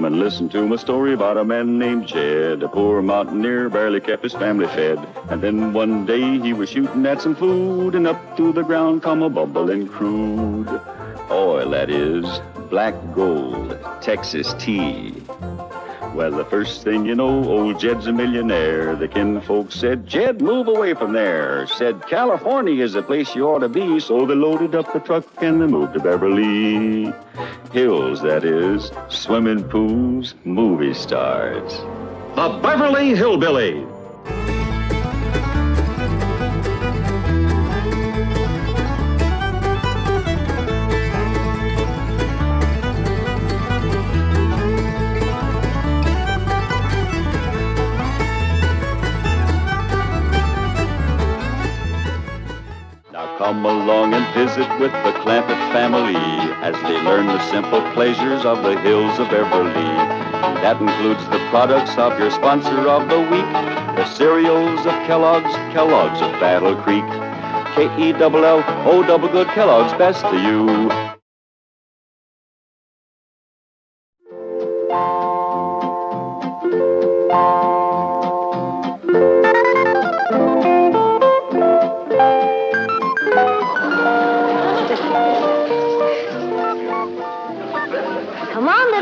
and listen to my story about a man named Jed. A poor mountaineer barely kept his family fed. And then one day he was shooting at some food, and up through the ground come a bubbling crude oil, that is, black gold, Texas tea. Well, the first thing you know, old Jed's a millionaire. The kinfolk said, Jed, move away from there. Said, California is the place you ought to be. So they loaded up the truck and they moved to Beverly Hills, that is, swimming pools, movie stars. The Beverly Hillbillies. Come along and visit with the Clampett family as they learn the simple pleasures of the hills of Beverly. That includes the products of your sponsor of the week, the cereals of Kellogg's, Kellogg's of Battle Creek. K-E-double-L-O double good Kellogg's, best to you.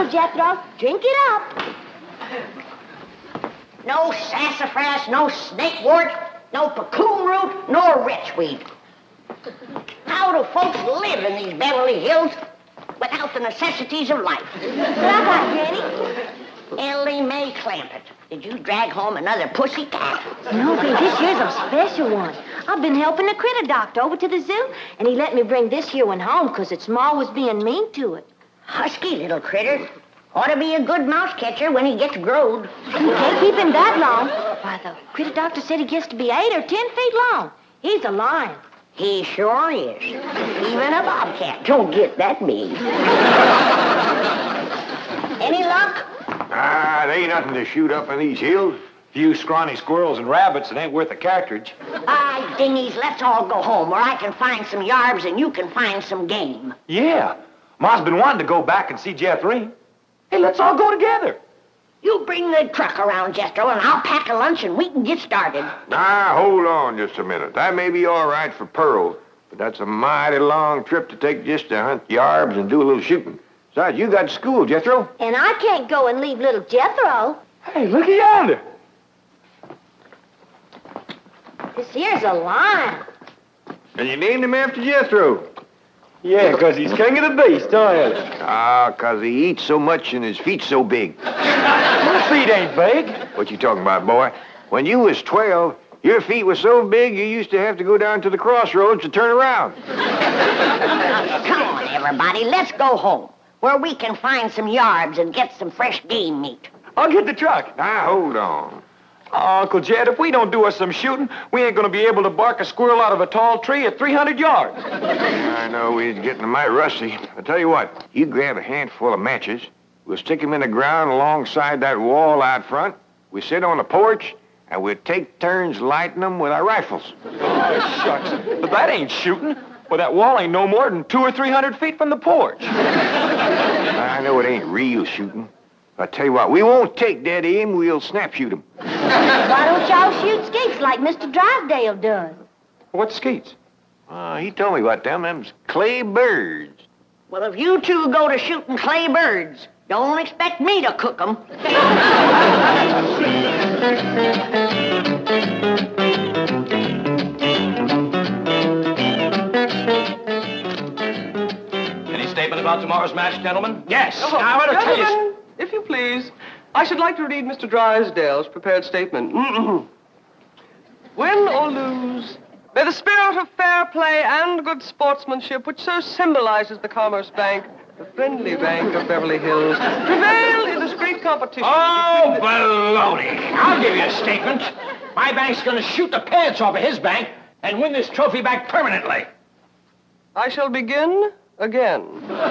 Jethro, drink it up. No sassafras, no snakewort, no pecoon root, nor wretchweed. How do folks live in these Beverly Hills without the necessities of life? What I got, Granny? Ellie Mae Clampett, did you drag home another pussy cat? No, babe, this year's a special one. I've been helping the critter doctor over to the zoo, and he let me bring this here one home because its ma was being mean to it. Husky little critter. Ought to be a good mouse catcher when he gets growed. Can't keep him that long. Why, the critter doctor said he gets to be 8 or 10 feet long. He's a lion. He sure is. Even a bobcat don't get that big. Any luck? There ain't nothing to shoot up in these hills. Few scrawny squirrels and rabbits, it ain't worth a cartridge. Dingies, let's all go home where I can find some yarbs and you can find some game. Yeah. Ma's been wanting to go back and see Jethro. Hey, let's all go together. You bring the truck around, Jethro, and I'll pack a lunch and we can get started. Hold on just a minute. That may be all right for Pearl, but that's a mighty long trip to take just to hunt yarbs and do a little shooting. Besides, you got school, Jethro. And I can't go and leave little Jethro. Hey, look yonder. This here's a lion. And you named him after Jethro. Yeah, because he's king of the beast, don't you? 'Cause he eats so much and his feet's so big. My feet ain't big. What you talking about, boy? When you was 12, your feet were so big you used to have to go down to the crossroads to turn around. Come on, everybody, let's go home, where we can find some yarbs and get some fresh game meat. I'll get the truck. Hold on. Oh, Uncle Jed, if we don't do us some shooting, we ain't going to be able to bark a squirrel out of a tall tree at 300 yards. I know we're getting mighty rusty. I tell you what, you grab a handful of matches, we'll stick them in the ground alongside that wall out front, we sit on the porch, and we'll take turns lighting them with our rifles. Oh, shucks. But that ain't shooting. Well, that wall ain't no more than 200 or 300 feet from the porch. I know it ain't real shooting. I tell you what, we won't take dead aim, we'll snap shoot them. Why don't y'all shoot skeets like Mr. Drysdale does? What's Skeets? He told me about them. Them's clay birds. Well, if you two go to shooting clay birds, don't expect me to cook them. Any statement about tomorrow's match, gentlemen? Yes. Now, I want to tell you... Gentlemen, if you please, I should like to read Mr. Drysdale's prepared statement. Win or lose, may the spirit of fair play and good sportsmanship, which so symbolizes the Commerce Bank, the friendly bank of Beverly Hills, prevail in this great competition. Oh, baloney. I'll give you a statement. My bank's going to shoot the pants off of his bank and win this trophy back permanently. I shall begin again. Win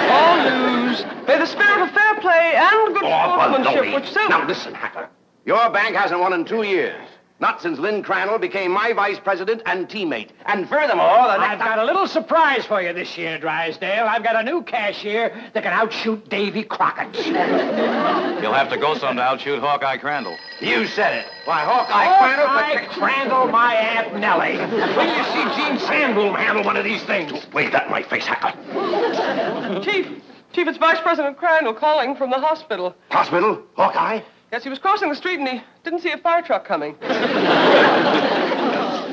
or lose, may the spirit of fair play and good sportsmanship, baloney. which so... Now, listen, Hacker. Your bank hasn't won in 2 years. Not since Lynn Crandall became my vice president and teammate. And furthermore, I've got a little surprise for you this year, Drysdale. I've got a new cashier that can outshoot Davy Crockett. You'll have to go some to outshoot Hawkeye Crandall. You said it. Why, Hawkeye Crandall... Hawkeye Crandall, my Aunt Nellie. When you see Gene Sandbloom handle one of these things. Wave that in my face, Hacker. Chief, it's Vice President Crandall calling from the hospital. Hospital? Hawkeye? Yes, he was crossing the street and he didn't see a fire truck coming.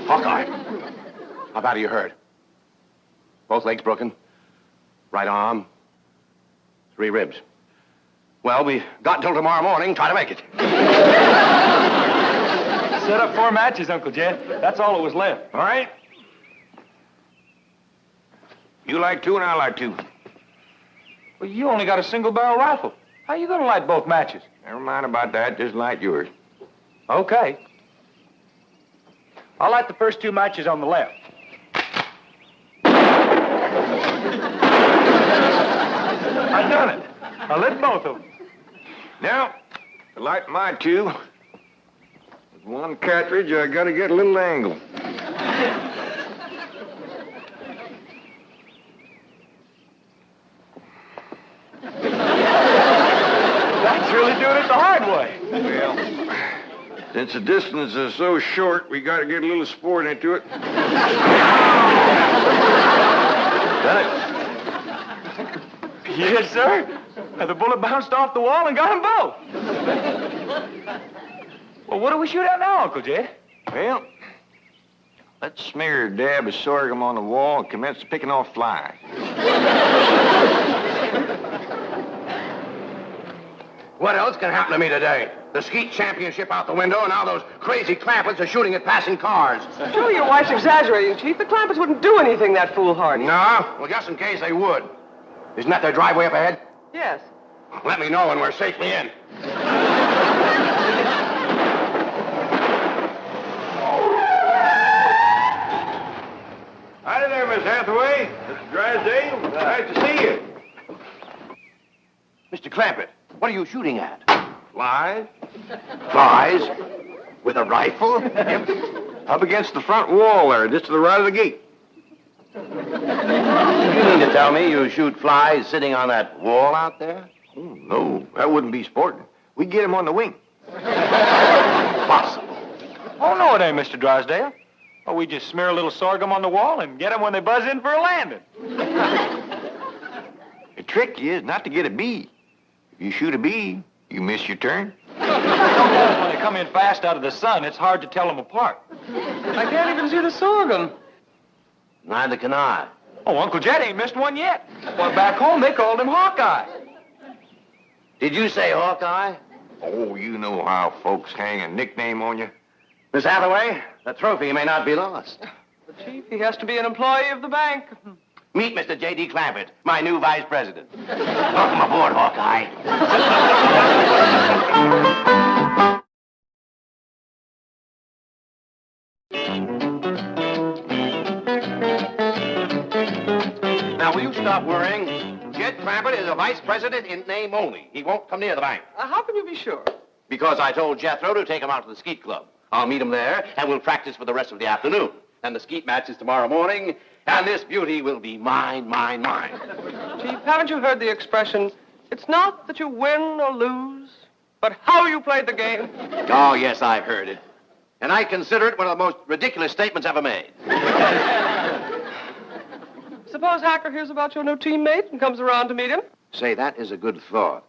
Hawkeye, how bad are you hurt? Both legs broken? Right arm? 3 ribs. Well, we got until tomorrow morning. Try to make it. Set up 4 matches, Uncle Jed. That's all that was left. All right? You light 2 and I light 2. Well, you only got a single-barrel rifle. How you gonna light both matches? Never mind about that. Just light yours. Okay. I'll light the first 2 matches on the left. I done it. I lit both of them. Now, to light my 2, with 1 cartridge, I gotta get a little angle. That's really doing it the hard way. Well, since the distance is so short, we gotta get a little sport into it. Done it. Yes, sir. The bullet bounced off the wall and got them both. Well, what do we shoot at now, Uncle Jed? Well, let's smear a dab of sorghum on the wall and commence picking off flies. What else can happen to me today? The Skeet championship out the window, and now those crazy Clampetts are shooting at passing cars. Surely your wife's exaggerating, Chief. The Clampetts wouldn't do anything that foolhardy. No? Well, just in case they would. Isn't that their driveway up ahead? Yes. Let me know when we're safely in. Howdy there, Miss Hathaway. Mr. Drysdale. Nice to see you. Mr. Clampett, what are you shooting at? Flies? Flies? With a rifle? Yep. Up against the front wall there, just to the right of the gate. You mean to tell me you shoot flies sitting on that wall out there? Oh, no, that wouldn't be sporting. We get him on the wing. Impossible. Oh, no, it ain't, Mr. Drysdale. Oh, we just smear a little sorghum on the wall and get them when they buzz in for a landing. The trick is not to get a bee. If you shoot a bee, you miss your turn. When they come in fast out of the sun, it's hard to tell them apart. I can't even see the sorghum. Neither can I. Oh, Uncle Jed ain't missed one yet. Well, back home, they called him Hawkeye. Did you say Hawkeye? Oh, you know how folks hang a nickname on you. Miss Hathaway, the trophy may not be lost. But, Chief, he has to be an employee of the bank. Meet Mr. J.D. Clampett, my new vice president. Welcome aboard, Hawkeye. Now, will you stop worrying? Jed Clampett is a vice president in name only. He won't come near the bank. How can you be sure? Because I told Jethro to take him out to the Skeet Club. I'll meet him there, and we'll practice for the rest of the afternoon. And the Skeet match is tomorrow morning, and this beauty will be mine, mine, mine. Chief, haven't you heard the expression, it's not that you win or lose, but how you played the game? Oh, yes, I've heard it. And I consider it one of the most ridiculous statements ever made. Suppose Hacker hears about your new teammate and comes around to meet him? Say, that is a good thought.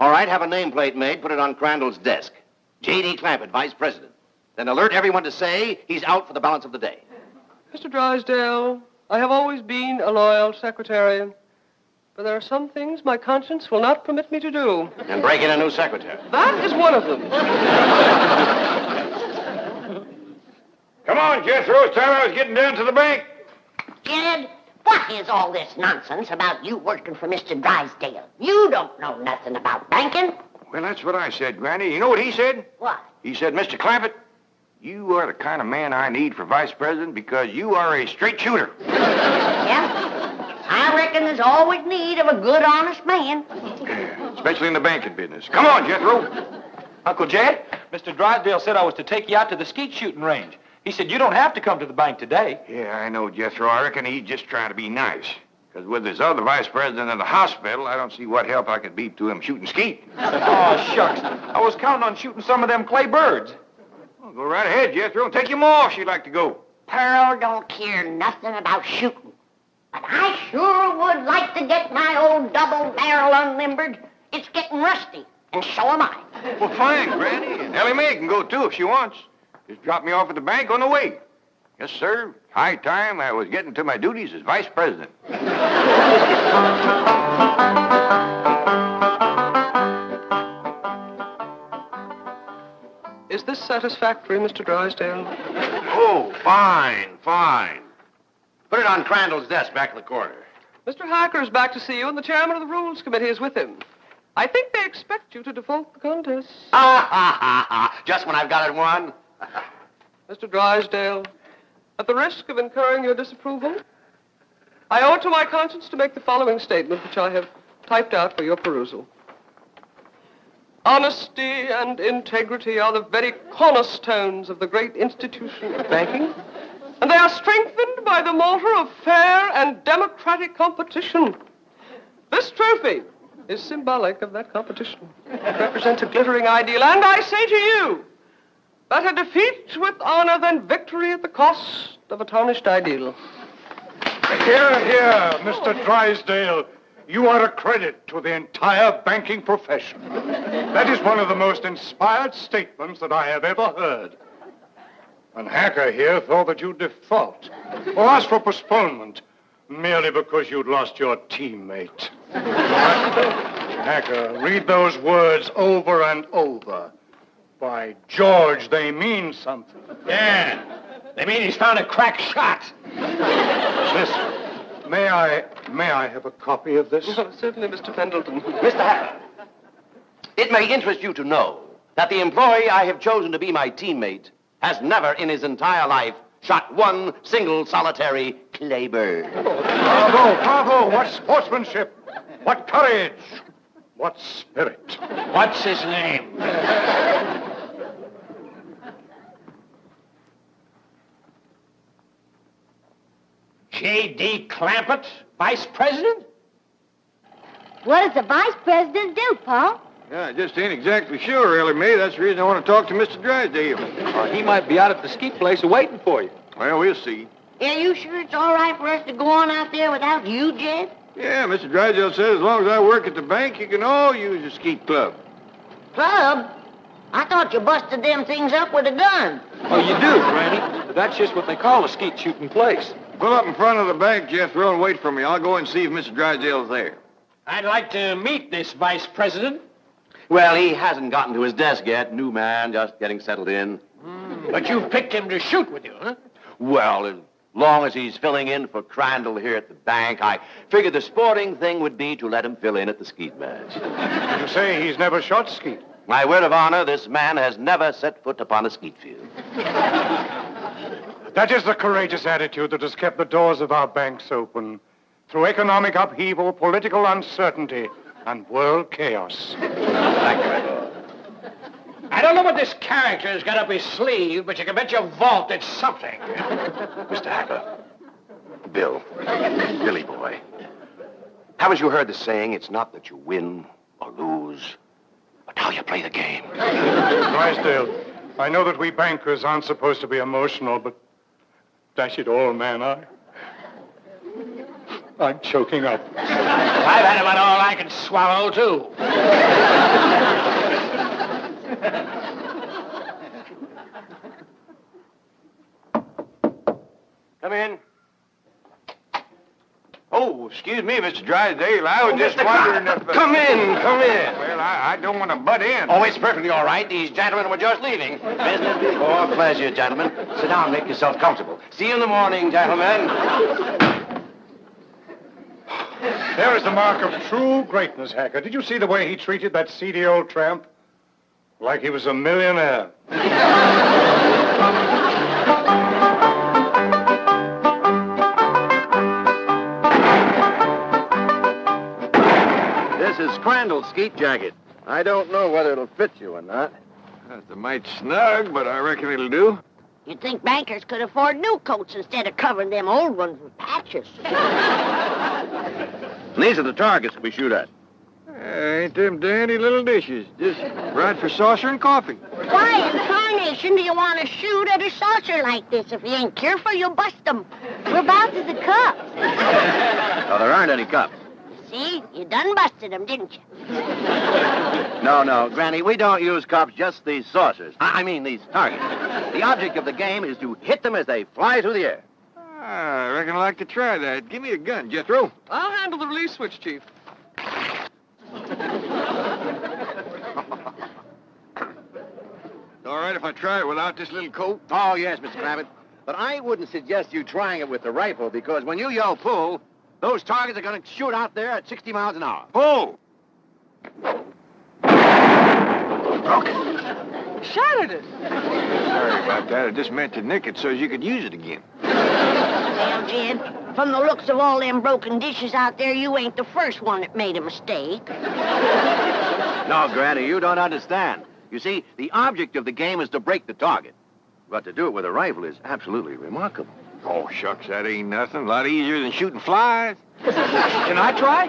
All right, have a nameplate made, put it on Crandall's desk. J.D. Clampett, vice president. Then alert everyone to say he's out for the balance of the day. Mr. Drysdale, I have always been a loyal secretary, but there are some things my conscience will not permit me to do. And break in a new secretary. That is one of them. Come on, Jethro. It's time I was getting down to the bank. Jed, what is all this nonsense about you working for Mr. Drysdale? You don't know nothing about banking. Well, that's what I said, Granny. You know what he said? What? He said, Mr. Clampett, you are the kind of man I need for vice president because you are a straight shooter. Yeah? I reckon there's always need of a good, honest man. Especially in the banking business. Come on, Jethro. Uncle Jed, Mr. Drysdale said I was to take you out to the skeet shooting range. He said you don't have to come to the bank today. Yeah, I know, Jethro. I reckon he's just trying to be nice. Because with this other vice president in the hospital, I don't see what help I could be to him shooting skeet. Oh, shucks. I was counting on shooting some of them clay birds. Well, go right ahead, Jethro. Take your ma if she'd like to go. Pearl don't care nothing about shooting. But I sure would like to get my old double barrel unlimbered. It's getting rusty, and so am I. Well, fine, Granny. And Ellie Mae can go, too, if she wants. Just drop me off at the bank on the way. Yes, sir. High time I was getting to my duties as vice president. Is this satisfactory, Mr. Drysdale? Oh, fine, fine. Put it on Crandall's desk back in the corner. Mr. Hacker is back to see you, and the chairman of the Rules Committee is with him. I think they expect you to default the contest. Just when I've got it won. Mr. Drysdale, at the risk of incurring your disapproval, I owe it to my conscience to make the following statement, which I have typed out for your perusal. Honesty and integrity are the very cornerstones of the great institution of banking, and they are strengthened by the motto of fair and democratic competition. This trophy is symbolic of that competition. It represents a glittering ideal, and I say to you, better defeat with honor than victory at the cost of a tarnished ideal. Here, here, Mr. Drysdale. You are a credit to the entire banking profession. That is one of the most inspired statements that I have ever heard. And Hacker here thought that you'd default or ask for postponement merely because you'd lost your teammate. Hacker, read those words over and over. By George, they mean something. Yeah. They mean he's found a crack shot. Listen, may I have a copy of this? Oh, certainly, Mr. Pendleton. Mr. Hacker, it may interest you to know that the employee I have chosen to be my teammate has never in his entire life shot one single solitary clay bird. Bravo, bravo! What sportsmanship! What courage! What spirit! What's his name? J.D. Clampett, vice president? What does the vice president do, Paul? Yeah, I just ain't exactly sure, Ellie Mae. That's the reason I want to talk to Mr. Drysdale. He might be out at the skeet place waiting for you. Well, we'll see. Yeah, you sure it's all right for us to go on out there without you, Jed? Yeah, Mr. Drysdale says as long as I work at the bank, you can all use the skeet club. Club? I thought you busted them things up with a gun. Oh, you do, Granny? That's just what they call a skeet shooting place. Pull up in front of the bank, Jethro, and wait for me. I'll go and see if Mr. Drysdale's there. I'd like to meet this vice president. Well, he hasn't gotten to his desk yet. New man, just getting settled in. But you've picked him to shoot with you, huh? Well, as long as he's filling in for Crandall here at the bank, I figured the sporting thing would be to let him fill in at the skeet match. You say he's never shot skeet? My word of honor, this man has never set foot upon a skeet field. That is the courageous attitude that has kept the doors of our banks open through economic upheaval, political uncertainty, and world chaos. Thank you, Ed. I don't know what this character's got up his sleeve, but you can bet your vault it's something. Mr. Hacker. Bill. Billy boy. Haven't you heard the saying, it's not that you win or lose, but how you play the game? Drysdale, I know that we bankers aren't supposed to be emotional, but dash it all, man, I'm choking up. I've had about all I can swallow, too. Come in. Oh, excuse me, Mr. Drysdale. I was just wondering if... Come in. Well, I don't want to butt in. Oh, it's perfectly all right. These gentlemen were just leaving. Business before pleasure, gentlemen. Sit down, make yourself comfortable. See you in the morning, gentlemen. There is the mark of true greatness, Hacker. Did you see the way he treated that seedy old tramp? Like he was a millionaire. This is Crandall's skeet jacket. I don't know whether it'll fit you or not. That's a mite snug, but I reckon it'll do. You'd think bankers could afford new coats instead of covering them old ones with patches. And these are the targets we shoot at. Ain't them dandy little dishes. Just right for saucer and coffee. Why in tarnation do you want to shoot at a saucer like this? If you ain't careful, you'll bust them. Whereabouts is the cups? Oh, there aren't any cups. See? You done busted them, didn't you? No, Granny, we don't use cups, just these saucers. I mean these targets. The object of the game is to hit them as they fly through the air. I reckon I'd like to try that. Give me a gun, Jethro. I'll handle the release switch, Chief. All right if I try it without this little coat? Oh, yes, Mr. Clampett. But I wouldn't suggest you trying it with the rifle, because when you yell pull, those targets are going to shoot out there at 60 miles an hour. Pull! Shattered it. Sorry about that. I just meant to nick it so you could use it again. Well, Jed, from the looks of all them broken dishes out there, you ain't the first one that made a mistake. No, Granny, you don't understand. You see, the object of the game is to break the target. But to do it with a rifle is absolutely remarkable. Oh, shucks, that ain't nothing. A lot easier than shooting flies. Can I try?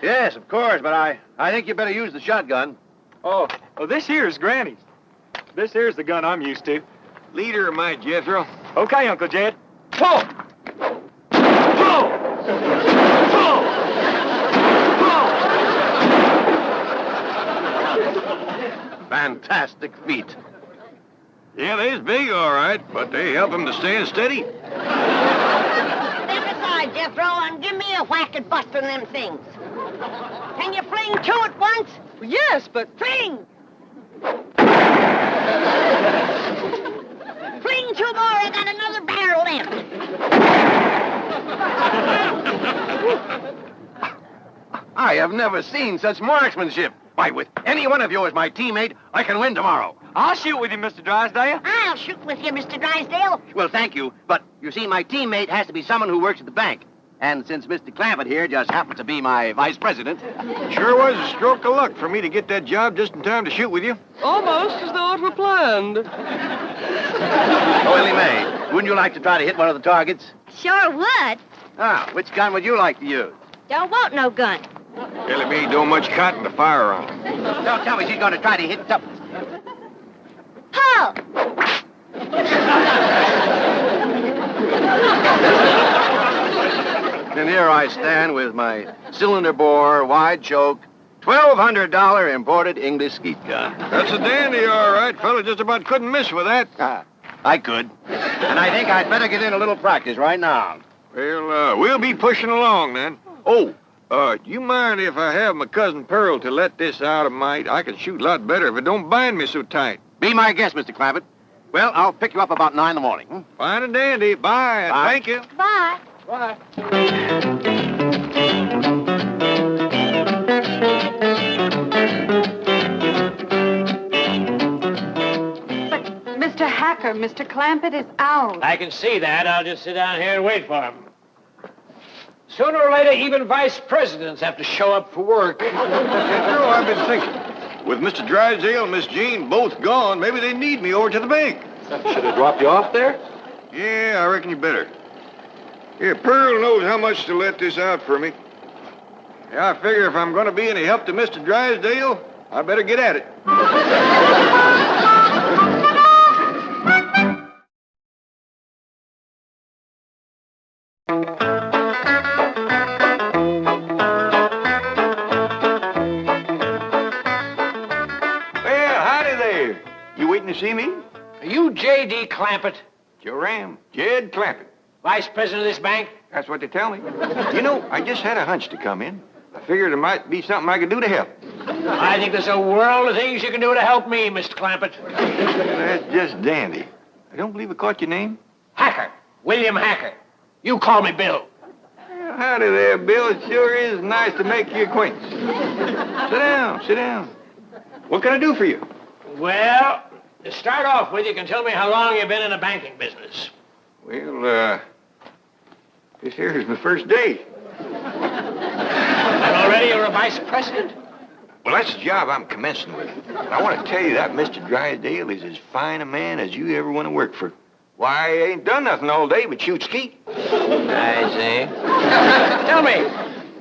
Yes, of course, but I think you better use the shotgun. Oh, this here's Granny's. This here's the gun I'm used to. Leader of my Jethro. Okay, Uncle Jed. Pull! Pull! Pull! Pull! Fantastic feat. Yeah, they's big, all right, but they help them to stand steady. Step aside, Jethro, and give me a whack at busting them things. Can you fling two at once? Yes, but... Fling! Fling two more, I got another barrel left. I have never seen such marksmanship. Why, with any one of you as my teammate, I can win tomorrow. I'll shoot with you, Mr. Drysdale. I'll shoot with you, Mr. Drysdale. Well, thank you, but you see, my teammate has to be someone who works at the bank. And since Mr. Clampett here just happens to be my vice president... Sure was a stroke of luck for me to get that job just in time to shoot with you. Almost as though it were planned. Oh, Ellie Mae, wouldn't you like to try to hit one of the targets? Sure would. Ah, which gun would you like to use? Don't want no gun. Ellie Mae don't much cotton to fire on. Don't tell me she's going to try to hit something. Pull! And here I stand with my cylinder bore, wide choke, $1,200 imported English Skeet gun. That's a dandy, all right. Fella just about couldn't miss with that. I could. And I think I'd better get in a little practice right now. Well, we'll be pushing along then. Oh, Do you mind if I have my cousin Pearl to let this out of mite? I can shoot a lot better if it don't bind me so tight. be my guest, Mr. Clampett. Well, I'll pick you up about 9 in the morning. Fine and dandy. Bye. Bye. Thank you. Bye. Bye. Mr. Hacker, Mr. Clampett is out. I can see that. I'll just sit down here and wait for him. Sooner or later, even vice presidents have to show up for work. Jethro, I've been thinking. With Mr. Drysdale and Miss Jean both gone, maybe they need me over to the bank. Should have dropped you off there? Yeah, I reckon you better. Here, Pearl knows how much to let this out for me. Yeah, I figure if I'm going to be any help to Mr. Drysdale, I better get at it. To see me? Are you J.D. Clampett? Sure am. Jed Clampett. Vice president of this bank? That's what they tell me. You know, I just had a hunch to come in. I figured there might be something I could do to help. I think there's a world of things you can do to help me, Mr. Clampett. That's just dandy. I don't believe I caught your name. Hacker. William Hacker. You call me Bill. Well, howdy there, Bill. It sure is nice to make your acquaintance. Sit down, sit down. What can I do for you? Well, to start off with, you can tell me how long you've been in the banking business. Well, this here is my first day. And already you're a vice president? Well, that's the job I'm commencing with. And I want to tell you that Mr. Drysdale is as fine a man as you ever want to work for. Why, he ain't done nothing all day but shoot skeet. I see. Tell me,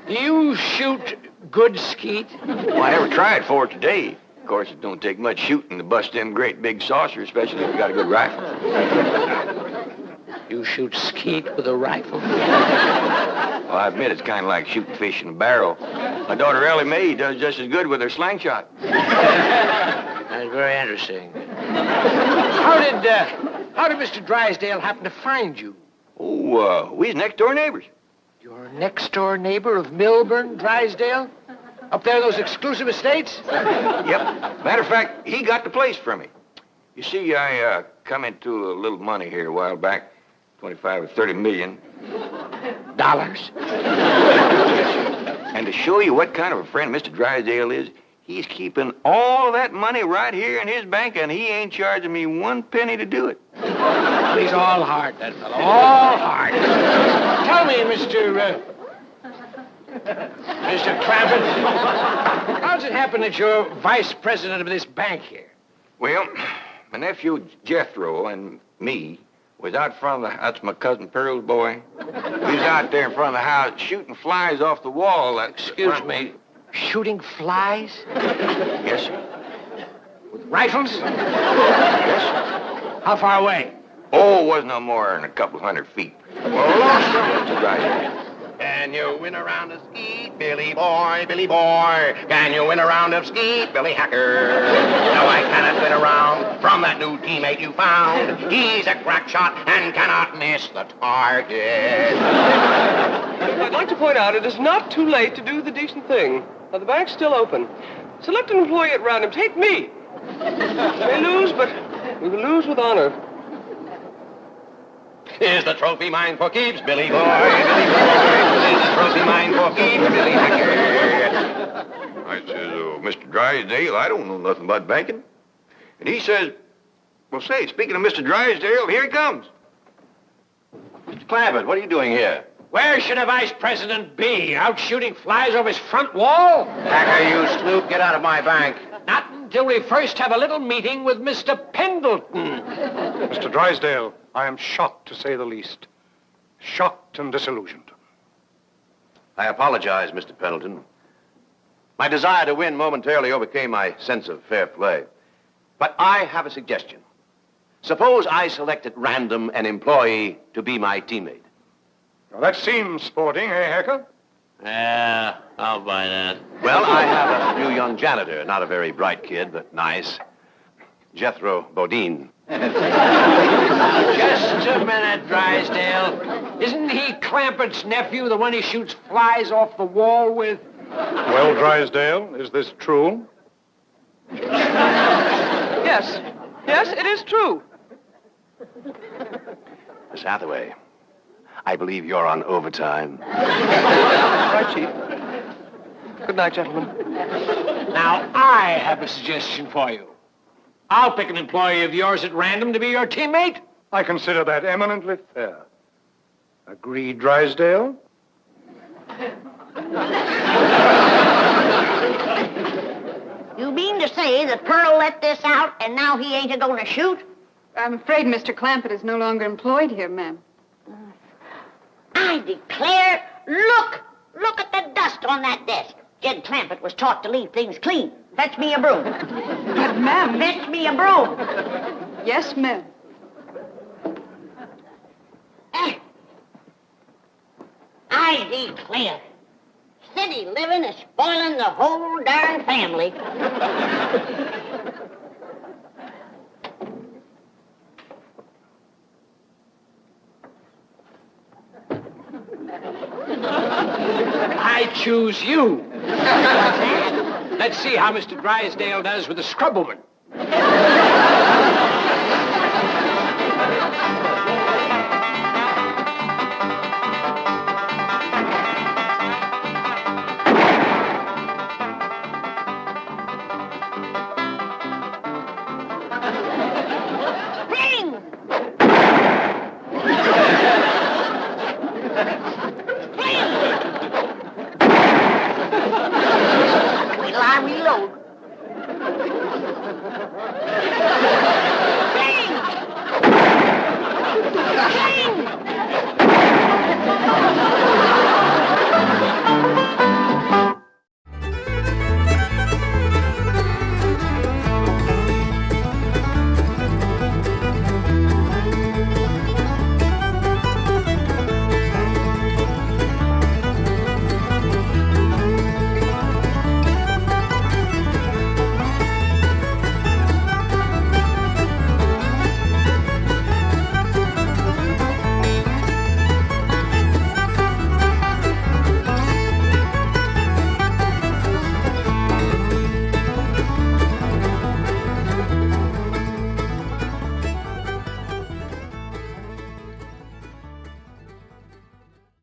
do you shoot good skeet? Well, I never tried for it today. Of course, it don't take much shooting to bust them great big saucers, especially if you got a good rifle. You shoot skeet with a rifle? Well, I admit it's kind of like shooting fish in a barrel. My daughter Ellie Mae does just as good with her slingshot. That's very interesting. How did Mr. Drysdale happen to find you? Oh, we's next-door neighbors. Your next-door neighbor of Milburn, Drysdale? Up there in those exclusive estates? Yep. Matter of fact, he got the place for me. You see, I come into a little money here a while back, 25 or 30 million. Dollars? And to show you what kind of a friend Mr. Drysdale is, he's keeping all of that money right here in his bank, and he ain't charging me 1 penny to do it. Well, he's all heart, that fellow. All heart. Tell me, Mr. Clampett, how does it happen that you're vice president of this bank here? Well, my nephew Jethro and me was out front of the... That's my cousin Pearl's boy. We was out there in front of the house shooting flies off the wall. Excuse me, shooting flies? Yes, sir. With rifles? Yes, sir. How far away? Oh, it wasn't no more than a couple of 100 feet. Mr. Drysdale. Can you win a round of skeet, Billy boy, Billy boy? Can you win a round of skeet, Billy Hacker? No, I cannot win a round from that new teammate you found. He's a crack shot and cannot miss the target. I'd like to point out it is not too late to do the decent thing. Now, the bank's still open. Select an employee at random. Take me. We may lose, but we will lose with honor. Is the trophy mine for keeps, Billy boy, Billy boy? Is the trophy mine for keeps, Billy Hacker? I says, Mr. Drysdale, I don't know nothing about banking. And he says, well, say, speaking of Mr. Drysdale, here he comes. Mr. Clampett, what are you doing here? Where should a vice president be? Out shooting flies off his front wall? Hacker, you snoop, get out of my bank. Not until we first have a little meeting with Mr. Pendleton. Mr. Drysdale, I am shocked, to say the least. Shocked and disillusioned. I apologize, Mr. Pendleton. My desire to win momentarily overcame my sense of fair play. But I have a suggestion. Suppose I select at random an employee to be my teammate. Now, that seems sporting, eh, Hacker? Yeah, I'll buy that. Well, I have a new young janitor, not a very bright kid, but nice. Jethro Bodine. Just a minute, Drysdale. Isn't he Clampett's nephew, the one he shoots flies off the wall with? Well, Drysdale, is this true? Yes. Yes, it is true. Miss Hathaway, I believe you're on overtime. Right, Chief. Good night, gentlemen. Now, I have a suggestion for you. I'll pick an employee of yours at random to be your teammate. I consider that eminently fair. Agreed, Drysdale? You mean to say that Pearl let this out and now he ain't a-going to shoot? I'm afraid Mr. Clampett is no longer employed here, ma'am. I declare, look at the dust on that desk. Jed Clampett was taught to leave things clean. Fetch me a broom. But, ma'am... Fetch me a broom. Yes, ma'am. I declare, city living is spoiling the whole darn family. I choose you. Let's see how Mr. Drysdale does with the scrubwoman.